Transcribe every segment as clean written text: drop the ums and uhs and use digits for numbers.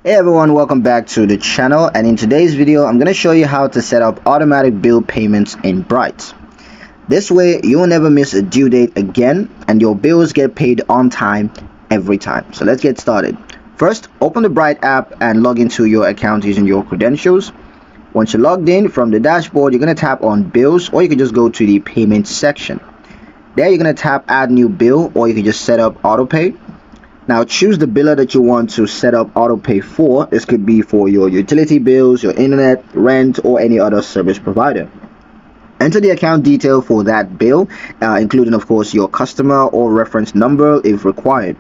Hey everyone, welcome back to the channel, and in today's video I'm going to show you how to set up automatic bill payments in Bright. This way you will never miss a due date again and your bills get paid on time every time. So let's get started. First, open the Bright app and log into your account using your credentials. Once you're logged in, from the dashboard you're going to tap on bills, or you can just go to the payments section. There you're going to tap add new bill, or you can just set up autopay. Now choose the biller that you want to set up autopay for. This could be for your utility bills, your internet, rent, or any other service provider. Enter the account detail for that bill, including of course your customer or reference number if required.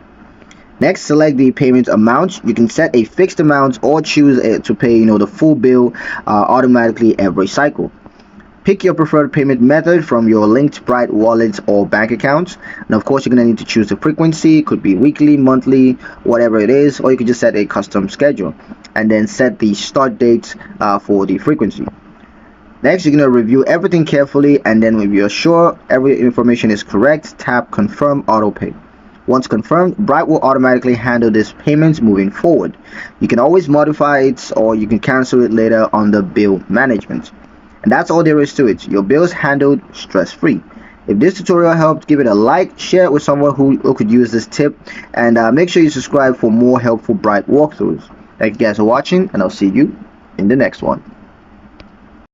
Next, select the payment amount. You can set a fixed amount or choose to pay the full bill automatically every cycle. Pick your preferred payment method from your linked Bright wallet or bank account. And of course, you're going to need to choose the frequency. It could be weekly, monthly, whatever it is, or you could just set a custom schedule and then set the start date for the frequency. Next, you're going to review everything carefully, and then if you're sure every information is correct, tap confirm autopay. Once confirmed, Bright will automatically handle this payment moving forward. You can always modify it, or you can cancel it later under bill management. And that's all there is to it. Your bills handled stress-free. If this tutorial helped, give it a like, share it with someone who could use this tip, and make sure you subscribe for more helpful Bright walkthroughs. Thank you guys for watching, and I'll see you in the next one.